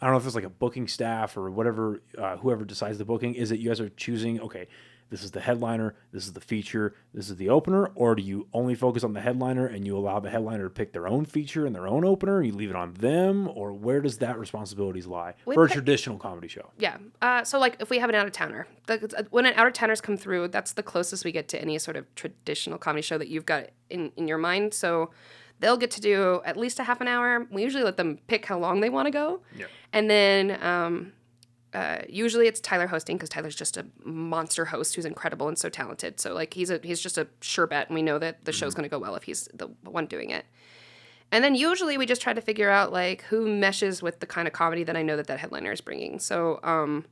I don't know if it's like a booking staff or whatever, whoever decides the booking, is that you guys are choosing, okay, this is the headliner, this is the feature, this is the opener, or do you only focus on the headliner and you allow the headliner to pick their own feature and their own opener and you leave it on them, or where does that responsibilities lie for a traditional comedy show? Yeah. So like if we have an out-of-towner, when an out-of-towners come through, that's the closest we get to any sort of traditional comedy show that you've got in your mind. So they'll get to do at least a half an hour. We usually let them pick how long they want to go. Yeah. And then usually it's Tyler hosting because Tyler's just a monster host who's incredible and so talented. So like he's just a sure bet, and we know that the show's going to go well if he's the one doing it. And then usually we just try to figure out like who meshes with the kind of comedy that I know that headliner is bringing. So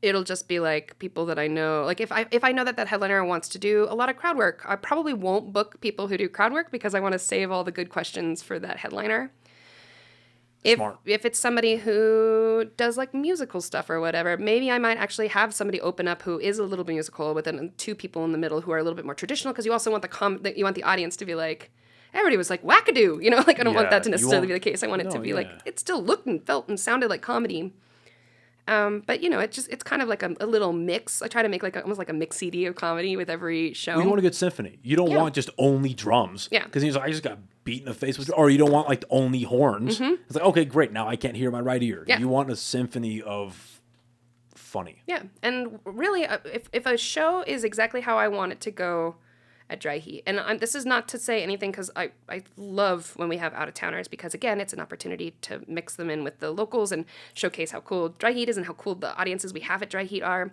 it'll just be like people that I know. Like if I know that headliner wants to do a lot of crowd work, I probably won't book people who do crowd work because I want to save all the good questions for that headliner. If it's somebody who does like musical stuff or whatever, maybe I might actually have somebody open up who is a little bit musical with then two people in the middle who are a little bit more traditional, because you also want you want the audience to be like, everybody was like wackadoo, you know, like I don't want that to necessarily be the case. I want it to be like it still looked and felt and sounded like comedy. But you know, it's kind of like a little mix. I try to make like almost like a mix CD of comedy with every show. You want a good symphony. You don't want just only drums. Yeah. Because he's like, I just got beat in the face with, or you don't want like only horns. Mm-hmm. It's like, okay, great. Now I can't hear my right ear. Yeah. You want a symphony of funny. Yeah. And really, if a show is exactly how I want it to go at Dry Heat, and this is not to say anything, because I love when we have out-of-towners, because again, it's an opportunity to mix them in with the locals and showcase how cool Dry Heat is and how cool the audiences we have at Dry Heat are.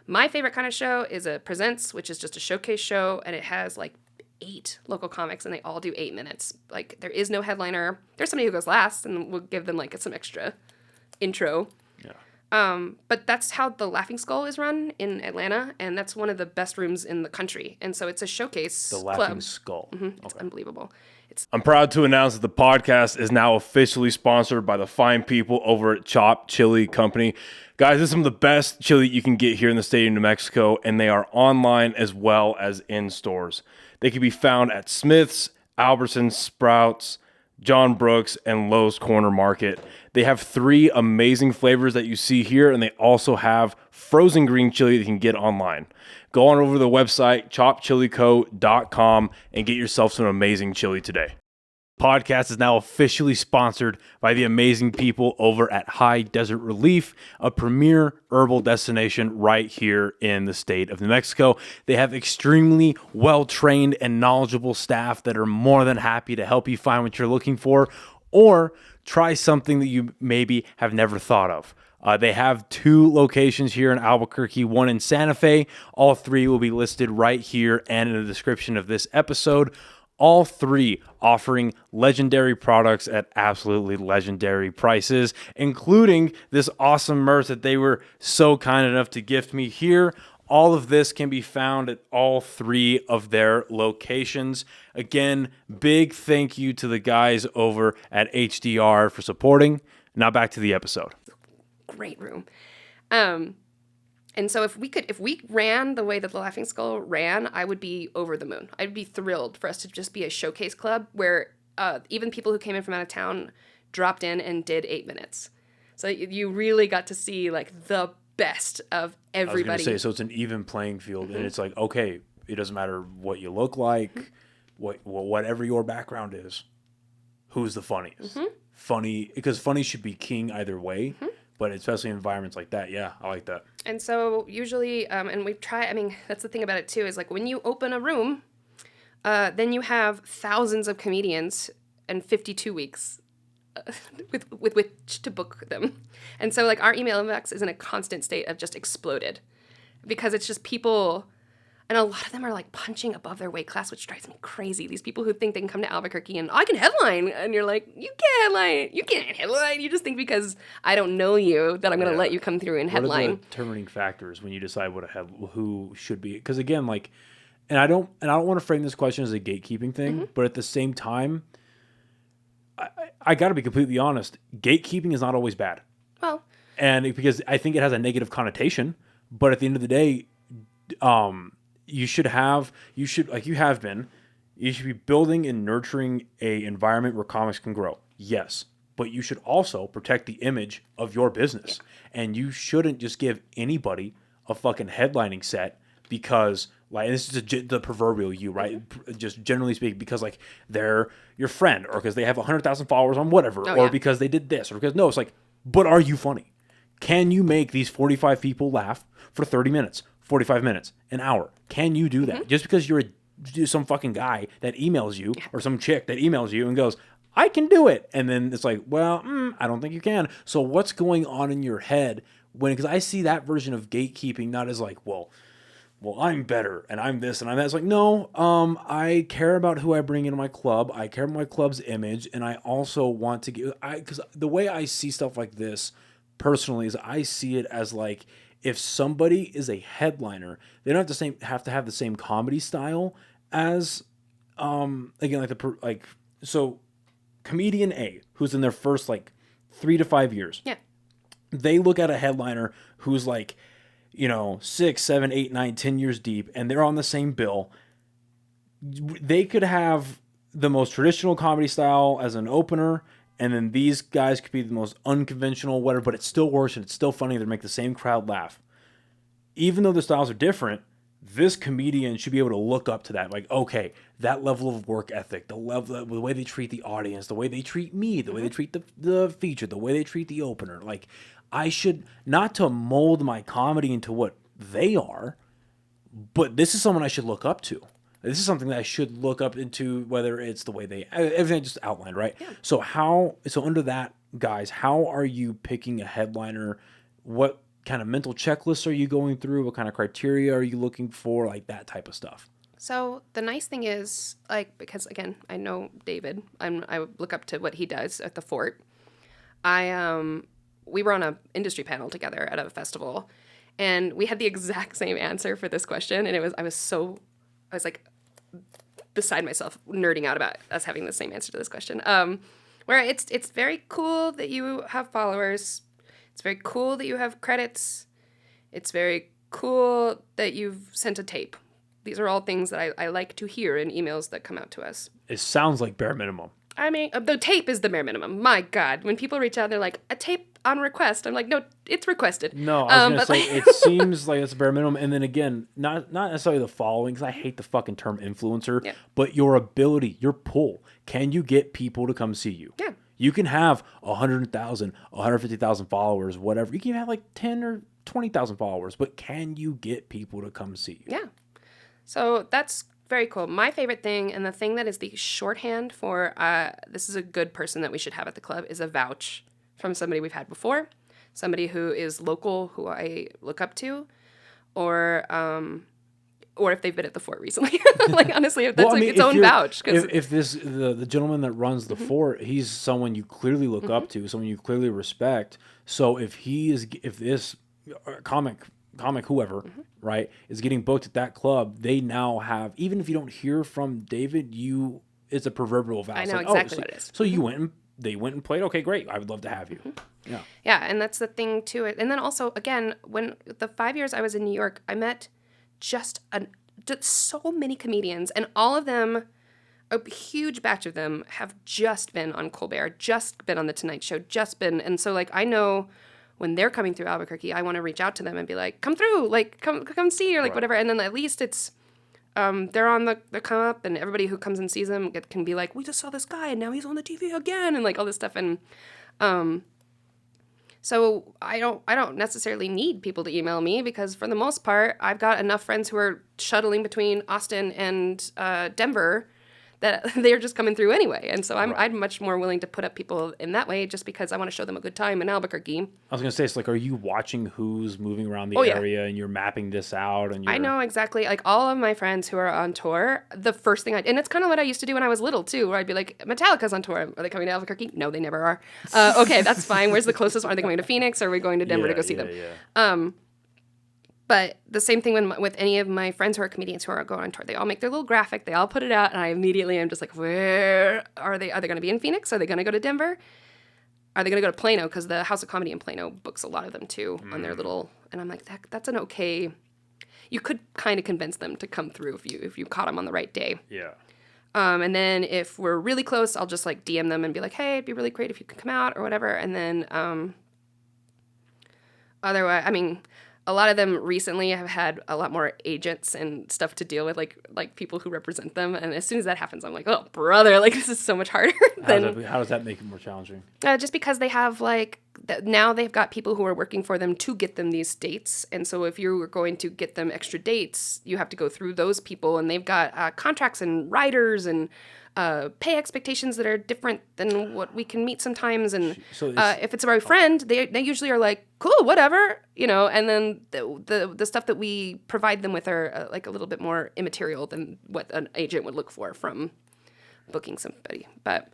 My favorite kind of show is a Presents, which is just a showcase show, and it has like 8 local comics, and they all do 8 minutes. Like, there is no headliner. There's somebody who goes last, and we'll give them like some extra intro. But that's how the Laughing Skull is run in Atlanta, and that's one of the best rooms in the country. And so it's a showcase club. The Laughing Skull. Mm-hmm. It's unbelievable. I'm proud to announce that the podcast is now officially sponsored by the fine people over at Chop Chili Company. Guys, this is some of the best chili you can get here in the state of New Mexico, and they are online as well as in stores. They can be found at Smith's, Albertsons, Sprouts, John Brooks, and Lowe's Corner Market. They have 3 amazing flavors that you see here, and they also have frozen green chili that you can get online. Go on over to the website, chopchilico.com, and get yourself some amazing chili today. Podcast is now officially sponsored by the amazing people over at High Desert Relief, a premier herbal destination right here in the state of New Mexico. They have extremely well-trained and knowledgeable staff that are more than happy to help you find what you're looking for, or try something that you maybe have never thought of. They have 2 locations here in Albuquerque, 1 in Santa Fe. All 3 will be listed right here and in the description of this episode. All 3 offering legendary products at absolutely legendary prices, including this awesome merch that they were so kind enough to gift me here. All of this can be found at all 3 of their locations. Again, big thank you to the guys over at HDR for supporting. Now back to the episode. Great room. And so if we ran the way that the Laughing Skull ran, I would be over the moon. I'd be thrilled for us to just be a showcase club where even people who came in from out of town dropped in and did 8 minutes. So you really got to see like the best of everybody. I was going to say, so it's an even playing field, and it's like, okay, it doesn't matter what you look like, whatever your background is, who's the funniest. Funny, because funny should be king either way. But especially in environments like that, yeah, I like that. And so usually, and we try, I mean, that's the thing about it too, is like when you open a room, then you have thousands of comedians and 52 weeks with which to book them. And so like our email inbox is in a constant state of just exploded because it's just people, and a lot of them are like punching above their weight class, which drives me crazy. These people who think they can come to Albuquerque and I can headline, and you're like, you can't headline. You can't headline. You just think because I don't know you that I'm going to let you come through and headline. What are the determining factors when you decide who should be? Because again, like, and I don't want to frame this question as a gatekeeping thing, but at the same time, I got to be completely honest. Gatekeeping is not always bad. Well, and because I think it has a negative connotation, but at the end of the day, you should be building and nurturing a environment where comics can grow. Yes. but you should also protect the image of your business. And you shouldn't just give anybody a fucking headlining set because, like, this is the proverbial you, right? Just generally speaking, because, like, they're your friend, or because they have 100,000 followers on whatever, or because they did this, or because, no, it's like, but are you funny? Can you make these 45 people laugh for 30 minutes, 45 minutes, an hour? Can you do that? Just because you're some fucking guy that emails you, or some chick that emails you and goes, I can do it. And then it's like, well, I don't think you can. So what's going on in your head because I see that version of gatekeeping not as like, well, I'm better and I'm this and I'm that. It's like, no, I care about who I bring into my club. I care about my club's image. And I also want to get, because the way I see stuff like this personally is I see it as like, if somebody is a headliner, they don't have to have the same comedy style as, again, so comedian A, who's in their first like 3 to 5 years. Yeah. They look at a headliner who's like, 6, 7, 8, 9, 10 years deep, and they're on the same bill. They could have the most traditional comedy style as an opener, and then these guys could be the most unconventional, whatever, but it still works and it's still funny. They make the same crowd laugh. Even though the styles are different, this comedian should be able to look up to that. Like, okay, that level of work ethic, the way they treat the audience, the way they treat me, the way they treat the feature, the way they treat the opener. Like, I should, not to mold my comedy into what they are, but this is someone I should look up to. This is something that I should look up into, whether it's the way everything I just outlined, right? Yeah. So under that, guys, how are you picking a headliner? What kind of mental checklists are you going through? What kind of criteria are you looking for? Like that type of stuff. So the nice thing is, like, because again, I know David, I look up to what he does at the Fort. We were on an industry panel together at a festival, and we had the exact same answer for this question, and I was like beside myself, nerding out about us having the same answer to this question. Where it's very cool that you have followers. It's very cool that you have credits. It's very cool that you've sent a tape. These are all things that I like to hear in emails that come out to us. It sounds like bare minimum. I mean, the tape is the bare minimum. My God. When people reach out, they're like, a tape on request. I'm like, no, it's requested. No, I was going to say, it seems like it's bare minimum. And then again, not necessarily the following, because I hate the fucking term influencer, but your ability, your pull. Can you get people to come see you? Yeah. You can have 100,000, 150,000 followers, whatever. You can have like 10 or 20,000 followers, but can you get people to come see you? Yeah. So that's very cool. My favorite thing, and the thing that is the shorthand for this is a good person that we should have at the club, is a vouch from somebody we've had before, somebody who is local, who I look up to, or if they've been at the Fort recently. Like, honestly, if that's its own vouch. If the gentleman that runs the Fort, he's someone you clearly look up to, someone you clearly respect. So if this comic whoever, right, is getting booked at that club, they now have, even if you don't hear from David, it's a proverbial vouch. I know exactly what it is. So they went and played. Okay, great. I would love to have you. Yeah. Yeah, and that's the thing to it. And then also, again, when the 5 years I was in New York, I met just so many comedians, and all of them, a huge batch of them, have just been on Colbert, just been on The Tonight Show, and so, like, I know when they're coming through Albuquerque, I want to reach out to them and be like, come through, like, come see, or like whatever, and then at least it's, they're on the come up, and everybody who comes and sees them can be like, we just saw this guy, and now he's on the TV again, and like all this stuff, and so I don't necessarily need people to email me, because for the most part, I've got enough friends who are shuttling between Austin and Denver that they're just coming through anyway. And so I'm much more willing to put up people in that way, just because I want to show them a good time in Albuquerque. I was going to say, it's like, are you watching who's moving around the area and you're mapping this out? And I know exactly. Like, all of my friends who are on tour, the first thing and it's kind of what I used to do when I was little too, where I'd be like, Metallica's on tour. Are they coming to Albuquerque? No, they never are. Okay, that's fine. Where's the closest one? Are they going to Phoenix, or are we going to Denver to go see them? Yeah. But the same thing with any of my friends who are comedians who are going on tour. They all make their little graphic. They all put it out, and I immediately am just like, where are they? Are they going to be in Phoenix? Are they going to go to Denver? Are they going to go to Plano? Because the House of Comedy in Plano books a lot of them too on their little. And I'm like, that's an okay. You could kind of convince them to come through if you caught them on the right day. Yeah. And then if we're really close, I'll just like DM them and be like, hey, it'd be really great if you could come out or whatever. And then otherwise, I mean, a lot of them recently have had a lot more agents and stuff to deal with, like people who represent them. And as soon as that happens, I'm like, oh, brother, like this is so much harder How does that make it more challenging? just because they have like now they've got people who are working for them to get them these dates. And so if you were going to get them extra dates, you have to go through those people, and they've got contracts and writers and pay expectations that are different than what we can meet sometimes. And So if it's my friend, they usually are like, cool, whatever, you know, and then the stuff that we provide them with are like a little bit more immaterial than what an agent would look for from booking somebody. But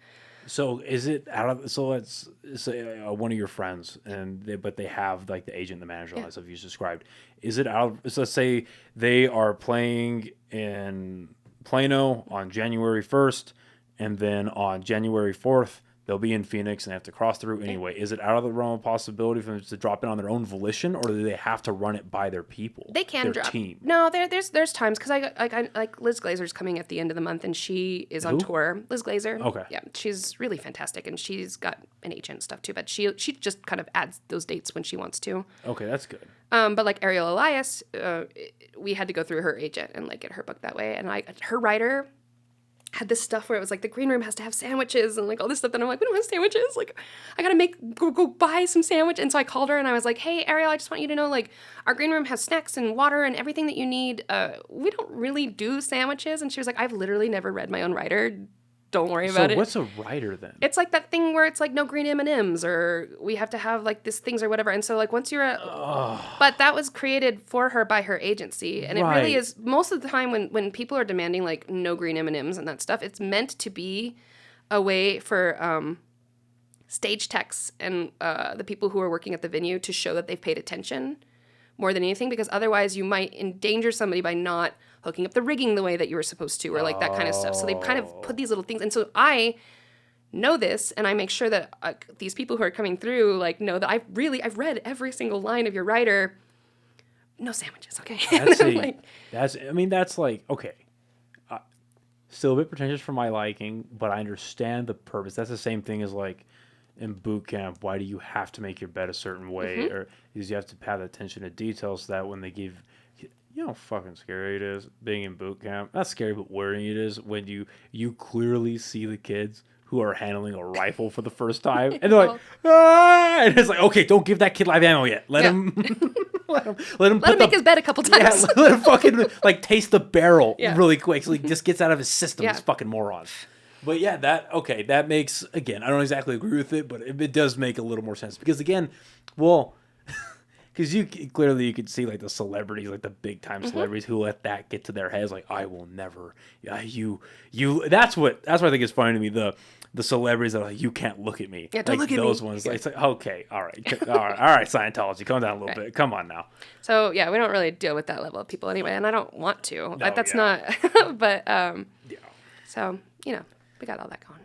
So is it out of, so let's say one of your friends but they have like the agent and the manager, as you described. Is it out of, so let's say they are playing in Plano on January 1st, and then on January 4th, they'll be in Phoenix and they have to cross through anyway. Is it out of the realm of possibility for them to drop in on their own volition, or do they have to run it by their people? they can their drop. team? No, there's times because I like Liz Glazer's coming at the end of the month, and she is on tour. Liz Glazer. Okay. Yeah, she's really fantastic, and she's got an agent and stuff too. But she just kind of adds those dates when she wants to. Okay, that's good. But like Ariel Elias, we had to go through her agent and like get her booked that way. And her writer had this stuff where it was like the green room has to have sandwiches and like all this stuff. And I'm like, we don't have sandwiches. Like I gotta go buy some sandwich. And so I called her and I was like, hey Ariel, I just want you to know like our green room has snacks and water and everything that you need. We don't really do sandwiches. And she was like, I've literally never read my own writer. Don't worry about it. So what's a writer then? It's like that thing where it's like no green M&Ms or we have to have like these things or whatever. And so like once you're but that was created for her by her agency. And it really is most of the time when people are demanding like no green M&Ms and that stuff, it's meant to be a way for stage techs and the people who are working at the venue to show that they've paid attention more than anything, because otherwise you might endanger somebody by not hooking up the rigging the way that you were supposed to, or like that kind of stuff. So they kind of put these little things. And so I know this, and I make sure that these people who are coming through like know that I've read every single line of your writer. No sandwiches, okay? That's like, okay. Still a bit pretentious for my liking, but I understand the purpose. That's the same thing as like in boot camp. Why do you have to make your bed a certain way? Or because you have to pay attention to detail so that when they give, you know how fucking scary it is being in boot camp. Not scary, but worrying it is when you clearly see the kids who are handling a rifle for the first time, and they're like, ah! And it's like, okay, don't give that kid live ammo yet. Let him make his bed a couple times. Yeah, let him fucking like taste the barrel really quick, so he just gets out of his system. This fucking moron. But yeah, that makes, again, I don't exactly agree with it, but it does make a little more sense because again, well. Because you could see like the celebrities, like the big time celebrities who let that get to their heads, like I will never, you. That's what I think is funny to me. The celebrities that are like, you can't look at me. Yeah, don't like look at those me. ones. Like, it's like, okay, all right, Scientology, calm down a little bit. Come on now. So yeah, we don't really deal with that level of people anyway, and I don't want to. That's not. But so you know, we got all that going.